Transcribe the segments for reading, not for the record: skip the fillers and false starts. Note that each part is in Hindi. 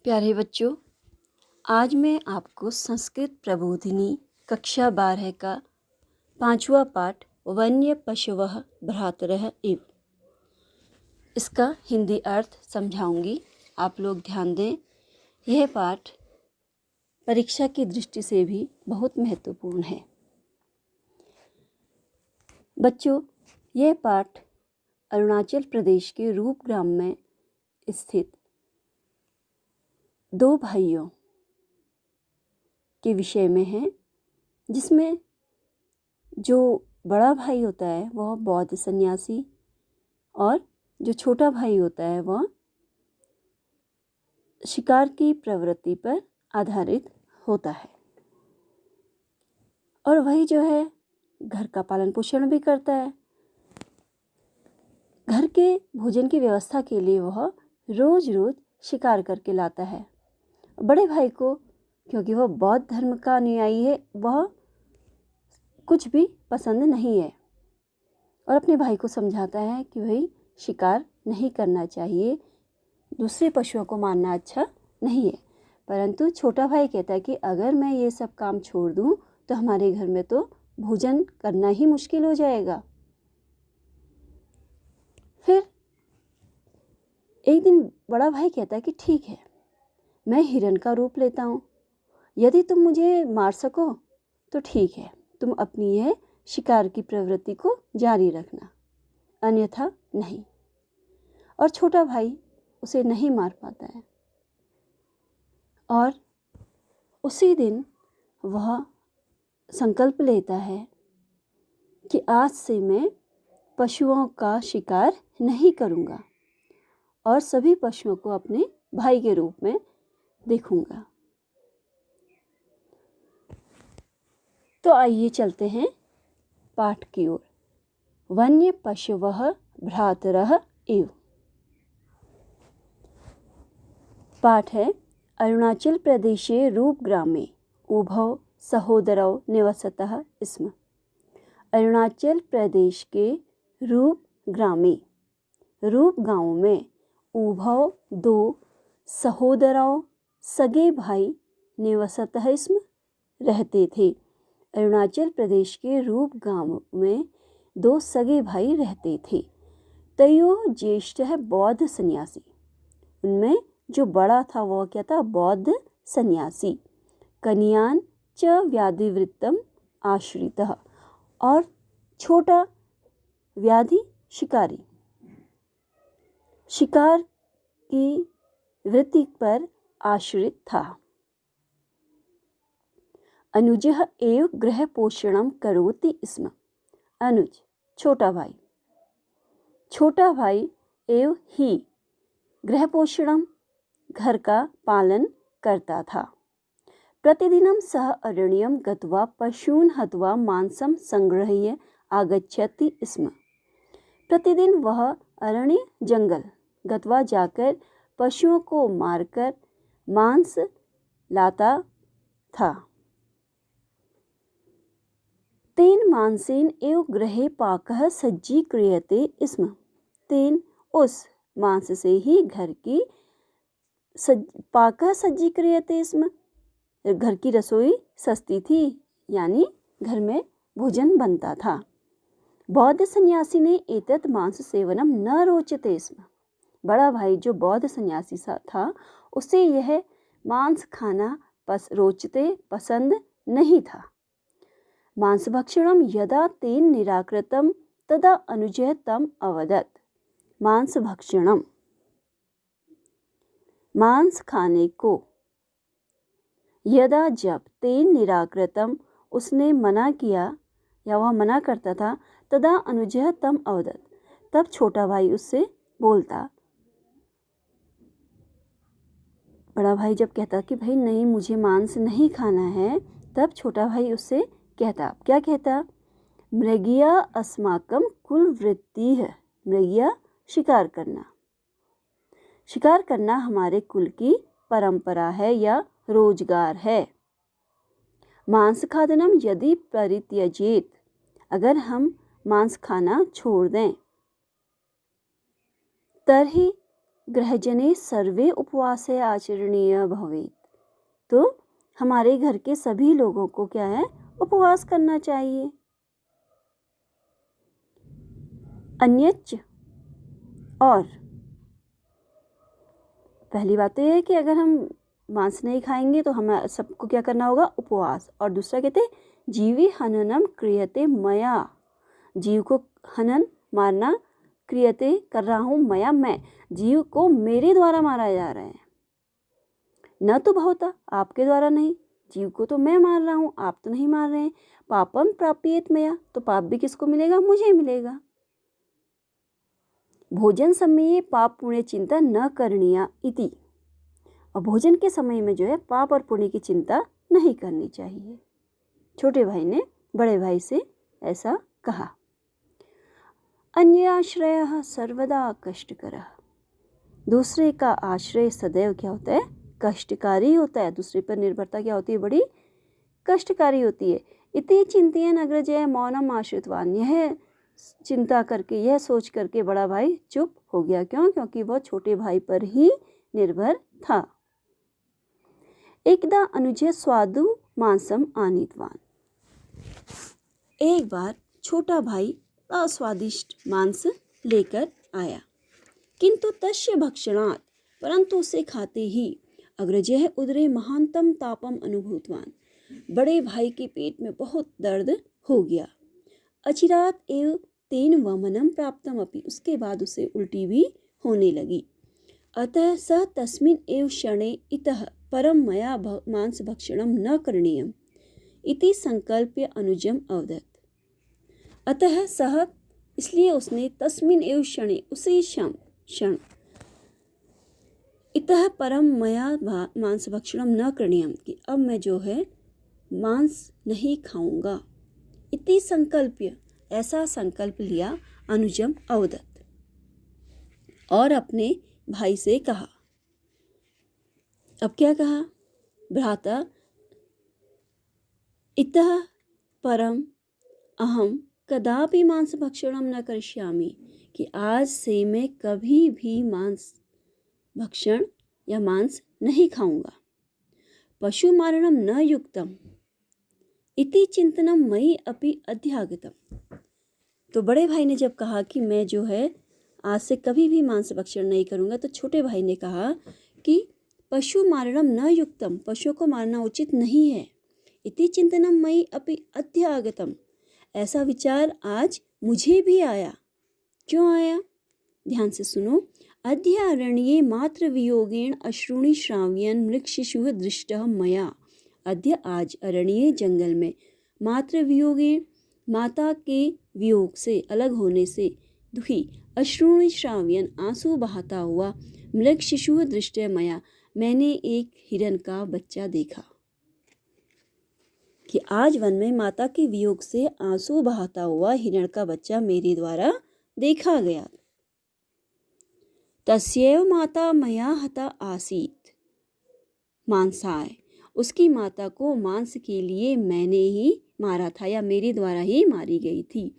प्यारे बच्चों, आज मैं आपको संस्कृत प्रबोधिनी कक्षा 12 का 5वां पाठ वन्य पशवः भ्रातरः इव इसका हिंदी अर्थ समझाऊंगी। आप लोग ध्यान दें। यह पाठ परीक्षा की दृष्टि से भी बहुत महत्वपूर्ण है। बच्चों, यह पाठ अरुणाचल प्रदेश के रूपग्राम में स्थित 2 भाइयों के विषय में है, जिसमें जो बड़ा भाई होता है वह बौद्ध सन्यासी और जो छोटा भाई होता है वह शिकार की प्रवृत्ति पर आधारित होता है। और वही जो है घर का पालन पोषण भी करता है। घर के भोजन की व्यवस्था के लिए वह रोज रोज शिकार करके लाता है। बड़े भाई को, क्योंकि वह बौद्ध धर्म का अनुयायी है, वह कुछ भी पसंद नहीं है और अपने भाई को समझाता है कि भाई शिकार नहीं करना चाहिए, दूसरे पशुओं को मारना अच्छा नहीं है। परंतु छोटा भाई कहता है कि अगर मैं ये सब काम छोड़ दूं तो हमारे घर में तो भोजन करना ही मुश्किल हो जाएगा। फिर एक दिन बड़ा भाई कहता है कि ठीक है, मैं हिरण का रूप लेता हूँ, यदि तुम मुझे मार सको तो ठीक है, तुम अपनी यह शिकार की प्रवृत्ति को जारी रखना, अन्यथा नहीं। और छोटा भाई उसे नहीं मार पाता है और उसी दिन वह संकल्प लेता है कि आज से मैं पशुओं का शिकार नहीं करूँगा और सभी पशुओं को अपने भाई के रूप में देखूँगा। तो आइए चलते हैं पाठ की ओर। वन्य पशवः भ्रातरः इव। पाठ है अरुणाचल प्रदेशे रूपग्रामे उभौ सहोदरौ निवसतः स्म। अरुणाचल प्रदेश के रूपग्रामे, रूप गांव में उभौ 2 सहोदरौ सगे भाई निवसतः स्म रहते थे। अरुणाचल प्रदेश के रूप गांव में 2 सगे भाई रहते थे। तयो ज्येष्ठ है बौद्ध सन्यासी। उनमें जो बड़ा था वह क्या था? बौद्ध सन्यासी। कन्यान च व्याधिवृत्तम आश्रितः, और छोटा व्याधि शिकारी, शिकार की वृत्ति पर आश्रित था। अनुजः एव गृह पोषणम करोति स्म। अनुज छोटा भाई, छोटा भाई एव ही गृह पोषणम घर का पालन करता था। प्रतिदिनं सः अरण्यं गत्वा पशून् हत्वा मांसं संगृह्य आगच्छति स्म। प्रतिदिन वह अरण्य जंगल गत्वा जाकर पशुओं को मारकर मांस लाता था। तेन मांसेन एव गृहे पाकः सज्जीक्रियते स्म। तेन उस मांस से ही घर की पाकः सज्जीक्रियते स्म, घर की रसोई सस्ती थी, यानी घर में भोजन बनता था। बौद्ध सन्यासी ने एतत् मांस सेवनम न रोचते स्म। बड़ा भाई जो बौद्ध सन्यासी था, उसे यह मांस खाना पसंद नहीं था। मांस भक्षणम यदा तेन निराकृतम तदा अनुजः तम अवदत्। मांस भक्षणम, मांस खाने को, यदा जब, तेन निराकृतम उसने मना किया या वह मना करता था, तदा अनुजः तम अवदत् तब छोटा भाई उससे बोलता। बड़ा भाई जब कहता कि भाई नहीं, मुझे मांस नहीं खाना है, तब छोटा भाई उससे कहता, क्या कहता? मृगिया अस्माकं कुल वृत्ति है। मृगिया शिकार करना, शिकार करना हमारे कुल की परंपरा है या रोजगार है। मांस खादनम यदि परित्यजेत, अगर हम मांस खाना छोड़ दें, तरहि गृहजने सर्वे उपवासे आचरणीय भवेत्। तो हमारे घर के सभी लोगों को क्या है, उपवास करना चाहिए। अन्यच्च, और पहली बात तो यह है कि अगर हम मांस नहीं खाएंगे तो हमें सबको क्या करना होगा, उपवास। और दूसरा कहते जीवी हननम क्रियते मया, जीव को हनन मारना, क्रियते कर रहा हूँ, मया मैं, जीव को मेरे द्वारा मारा जा रहा है, न तो भवता, आपके द्वारा नहीं, जीव को तो मैं मार रहा हूँ, आप तो नहीं मार रहे हैं। पापम प्राप्येत मया, तो पाप भी किसको मिलेगा, मुझे मिलेगा। भोजन समय पाप पुण्य चिंता न करनिया इति, और भोजन के समय में जो है पाप और पुण्य की चिंता नहीं करनी चाहिए। छोटे भाई ने बड़े भाई से ऐसा कहा। अन्य आश्रय सर्वदा कष्टकर, दूसरे का आश्रय सदैव क्या होता है, कष्टकारी होता है। दूसरे पर निर्भरता क्या होती है, बड़ी कष्टकारी होती है। इति चिंतयन अग्रजय मौनम आश्रितवान, यह चिंता करके, यह सोच करके बड़ा भाई चुप हो गया। क्यों? क्योंकि वह छोटे भाई पर ही निर्भर था। एकदा अनुजय स्वादु मांसम आनीतवान, एक बार छोटा भाई अस्वादिष्ट मांस लेकर आया। किंतु तस्य भक्षणात्, परंतु उसे खाते ही अग्रजः उदरे महानतम तापम अनुभूतवान, बड़े भाई के पेट में बहुत दर्द हो गया। अचिरात एव तेन वमनम प्राप्तम अपि, उसके बाद उसे उल्टी भी होने लगी। अतः स तस्मिन् एव क्षणे इतः परम मया मांस भक्षणम न करणीयम इति संकल्प्य अनुजम अवदत्। अतः सह, इसलिए उसने तस्मिन् एव क्षणे, उसी क्षण, इतः परम मया मांस भक्षणम न करणीयम, कि अब मैं जो है मांस नहीं खाऊंगा। इति संकल्प्य, ऐसा संकल्प लिया अनुजम अवदत्, और अपने भाई से कहा। अब क्या कहा, भ्राता इतः परम अहम कदापि मांस भक्षणम न करिष्यामि, कि आज से मैं कभी भी मांस भक्षण या मांस नहीं खाऊंगा। पशु मारणम न युक्तम इति चिंतनम मयि अपि अध्यागतम, तो बड़े भाई ने जब कहा कि मैं जो है आज से कभी भी मांस भक्षण नहीं करूंगा, तो छोटे भाई ने कहा कि पशु मारणम न युक्तम, पशुओं को मारना उचित नहीं है। इति चिंतनम मयि अपि अध्यागतम, ऐसा विचार आज मुझे भी आया। क्यों आया, ध्यान से सुनो। अद्य अरण्ये मात्र वियोगेण अश्रूणि श्राव्यन् मृगशिशुः दृष्टः मया, अद्य आज अरण्य जंगल में मात्र वियोगेण, माता के वियोग से, अलग होने से दुखी, अश्रूणि श्राव्यन् आंसू बहाता हुआ, मृग शिशु दृष्टि मया, मैंने एक हिरन का बच्चा देखा। कि आज वन में माता के वियोग से आंसू बहाता हुआ हिरण का बच्चा मेरे द्वारा देखा गया। तस्यैव माता मया हता आसीत मांसाय, उसकी माता को मांस के लिए मैंने ही मारा था, या मेरे द्वारा ही मारी गई थी।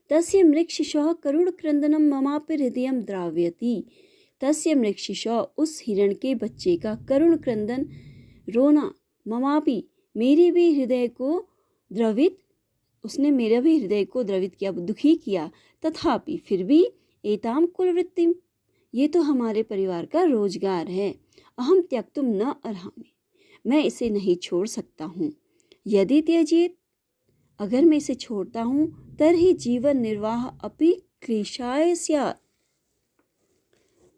तस्य मृगशिशुः करुण क्रंदनम ममापि हृदयम द्राव्यति, तस्य मृगशिशुः, उस हिरण के बच्चे का करुण क्रंदन, रोना, ममापि, मेरे भी हृदय को द्रवित, उसने मेरा भी हृदय को द्रवित किया, दुखी किया। तथापि, फिर भी, एताम कुलवृत्तिम, ये तो हमारे परिवार का रोजगार है। अहम त्यक्तुम न अर्हामि, मैं इसे नहीं छोड़ सकता हूँ। यदि त्यजेत, अगर मैं इसे छोड़ता हूँ, तर्हि जीवन निर्वाह अपि क्लेशाय स्यात्,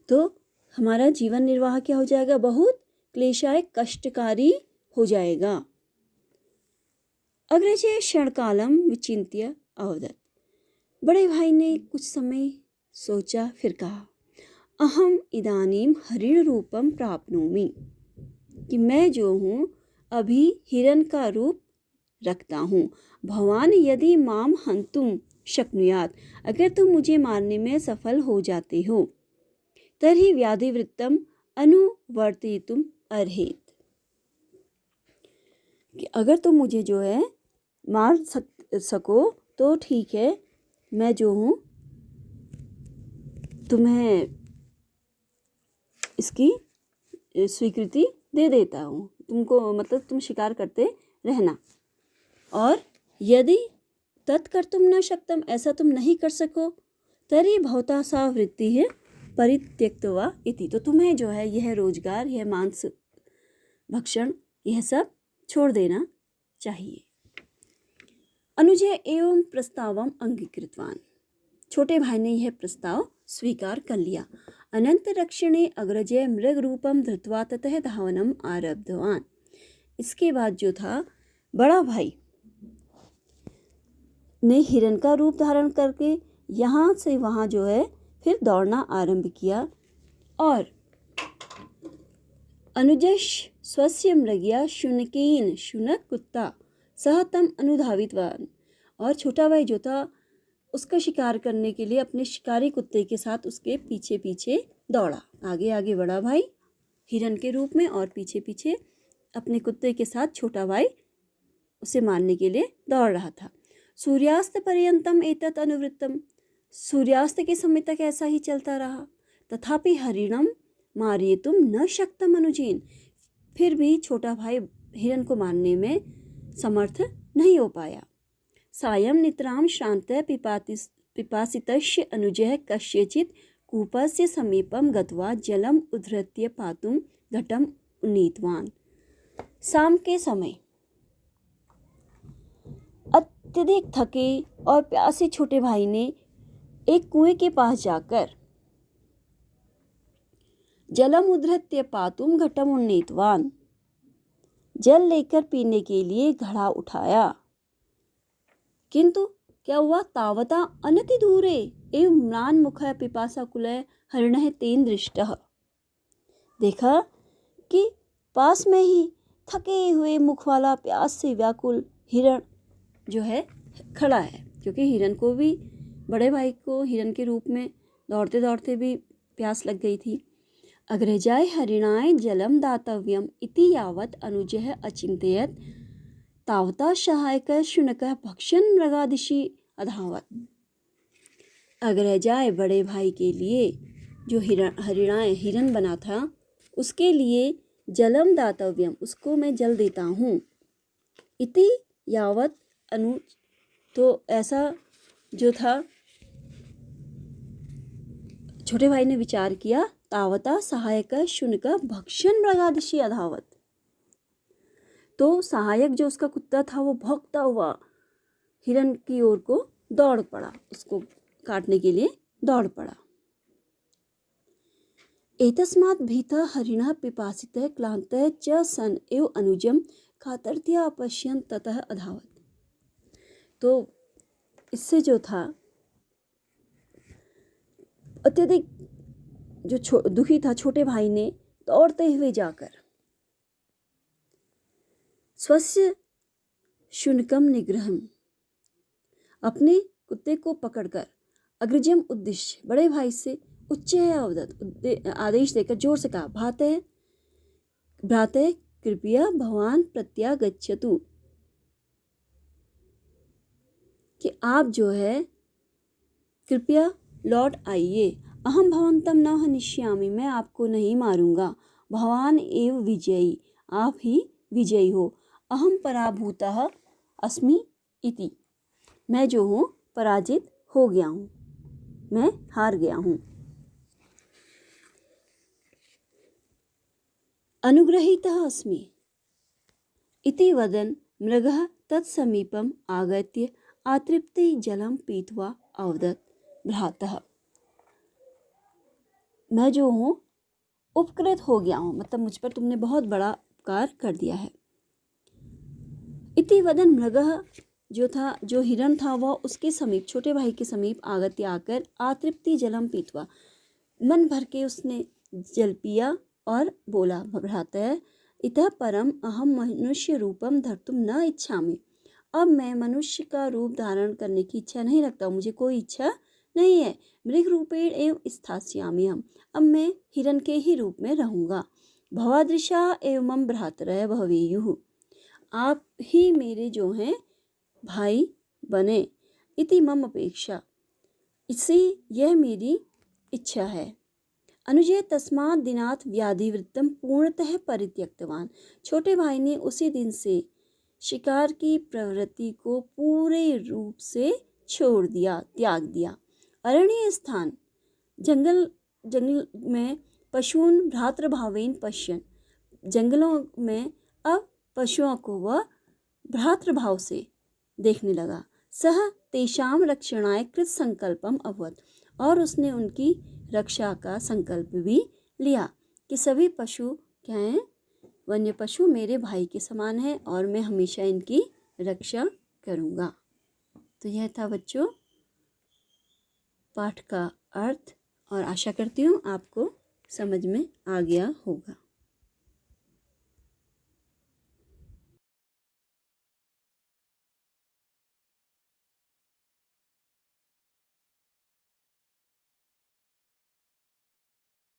तो हमारा जीवन निर्वाह क्या हो जाएगा, बहुत क्लेशाय, कष्टकारी हो जाएगा। अग्रजे क्षणकालम विचिन्त्य अवदत्, बड़े भाई ने कुछ समय सोचा, फिर कहा, अहम इदानीम हरिण रूपम प्राप्नोमि, कि मैं जो हूँ अभी हिरन का रूप रखता हूँ। भवान यदि माम हंतुम शक्नुयात, अगर तुम मुझे मारने में सफल हो जाते हो, तर्हि व्याधिवृत्तम अनुवर्तितुम अर्हेत, कि अगर तुम मुझे जो है मार सको तो ठीक है, मैं जो हूँ तुम्हें इसकी स्वीकृति दे देता हूँ, तुमको मतलब तुम शिकार करते रहना। और यदि तत्कर्तुं न शक्तम, ऐसा तुम नहीं कर सको, तर्हि भवता सा वृत्ति है परित्यक्त्वा इति, तो तुम्हें जो है यह रोजगार, यह मांस भक्षण, यह सब छोड़ देना चाहिए। अनुजय एवं प्रस्तावम अंगीकृतवान, छोटे भाई ने यह प्रस्ताव स्वीकार कर लिया। अनंत रक्षणे अग्रजय मृग रूपम धृत्वा ततः धावनम आरब्धवान, इसके बाद जो था बड़ा भाई ने हिरण का रूप धारण करके यहाँ से वहाँ जो है फिर दौड़ना आरंभ किया। और अनुजश स्वस्य मृगया शुनकेन, शुनक कुत्ता, सह तम अनुधावितवान, और छोटा भाई जो था उसका शिकार करने के लिए अपने शिकारी कुत्ते के साथ उसके पीछे पीछे दौड़ा। आगे आगे बड़ा भाई हिरण के रूप में और पीछे पीछे अपने कुत्ते के साथ छोटा भाई उसे मारने के लिए दौड़ रहा था। सूर्यास्त पर्यंतम एतत् अनुवृत्तम, सूर्यास्त के समय तक ऐसा ही चलता रहा। तथापि हरिणम मारयितुम न शक्तम अनुजेन, फिर भी छोटा भाई हिरण को मारने में समर्थ नहीं हो पाया। सायं नितरां श्रान्तः पिपासितस्य अनुजः कस्यचित् कूपस्य समीपं गत्वा जलम उद्धृत्य पातुं घटम उन्नीतवान। शाम के समय अत्यधिक थके और प्यासे छोटे भाई ने एक कुएं के पास जाकर जलम उद्धृत्य पातुम घटम उन्नीतवान, जल लेकर पीने के लिए घड़ा उठाया। किंतु क्या हुआ, तावता अनतिदूरे एवं म्लान मुखः पिपासाकुलः हरिणः तेन दृष्टः, देखा कि पास में ही थके हुए मुख वाला प्यास से व्याकुल हिरण जो है खड़ा है, क्योंकि हिरण को भी, बड़े भाई को हिरण के रूप में दौड़ते दौड़ते भी प्यास लग गई थी। अग्रजाय हरिणाय जलम दातव्यम इति यावत् अनुजः अचिन्तयत् तावता सहायकः शुनकः भक्षण मृगादिशि अधावत्। अग्रजाय बड़े भाई के लिए जो हरिणाय हिरण बना था उसके लिए जलम दातव्यम, उसको मैं जल देता हूँ, इति यावत् अनुज, तो ऐसा जो था छोटे भाई ने विचार किया। तावता सहायक शुनक भक्षण मृगादिशि अधावत, तो सहायक जो उसका कुत्ता था वो भौंकता हुआ हिरण की ओर को दौड़ पड़ा, उसको काटने के लिए दौड़ पड़ा। एतस्मात् भीतः हरिणः पिपासितः क्लान्तः च सन एव अनुजं कातरतया अपश्यन् ततः अधावत्, तो इससे जो था अत्यधिक जो दुखी था छोटे भाई ने दौड़ते हुए जाकर स्वस्य शुनकम निग्रहम, अपने कुत्ते को पकड़कर अग्रजम उद्देश्य, बड़े भाई से उच्च अवदत, आदेश देकर जोर से कहा, भ्रातः कृपया भवान प्रत्यागच्छतु, कि आप जो है कृपया लौट आइए। अहम भवंतम न हनिष्यामि, मैं आपको नहीं मारूंगा। भवान एव विजयी, आप ही विजयी हो। अहम पराभूतः अस्मि इति, मैं जो हूँ पराजित हो गया हूँ, मैं हार गया हूँ। अनुग्रहीतः अस्मि इति वदन् मृगः तत्समीपम् आगत्य आतृप्ते जलं पीत्वा अवदत्, भ्रातः, मैं जो हूँ उपकृत हो गया हूँ, मतलब मुझ पर तुमने बहुत बड़ा उपकार कर दिया है। इति वदन मृगः जो था, जो हिरण था, वह उसके समीप, छोटे भाई के समीप आगत्य आकर आतृप्ति जलम पीत्वा, मन भर के उसने जल पिया और बोला, भ्रातः इतः परम अहम मनुष्य रूपम धर्तुम न इच्छामि, अब मैं मनुष्य का रूप धारण करने की इच्छा नहीं रखता, मुझे कोई इच्छा नहीं है। मृग रूपेण एव स्थास्यामि हम, अब मैं हिरण के ही रूप में रहूँगा। भवादृशा एवं भ्रातरः भवेयुः, आप ही मेरे जो हैं भाई बने। इति मम अपेक्षा, इससे यह मेरी इच्छा है। अनुजय तस्मात् दिनात् व्याधिवृत्तम पूर्णतः परित्यक्तवान। छोटे भाई ने उसी दिन से शिकार की प्रवृत्ति को पूरे रूप से छोड़ दिया, त्याग दिया। अरण्य स्थान, जंगल में पशून भ्रातृभावेन पश्यन्, जंगलों में अब पशुओं को वह भ्रातृभाव से देखने लगा। सह तेषाम रक्षणाय कृत संकल्पम अभवत्, और उसने उनकी रक्षा का संकल्प भी लिया कि सभी पशु क्या हैं, वन्य पशु मेरे भाई के समान हैं और मैं हमेशा इनकी रक्षा करूँगा। तो यह था बच्चों पाठ का अर्थ, और आशा करती हूँ आपको समझ में आ गया होगा।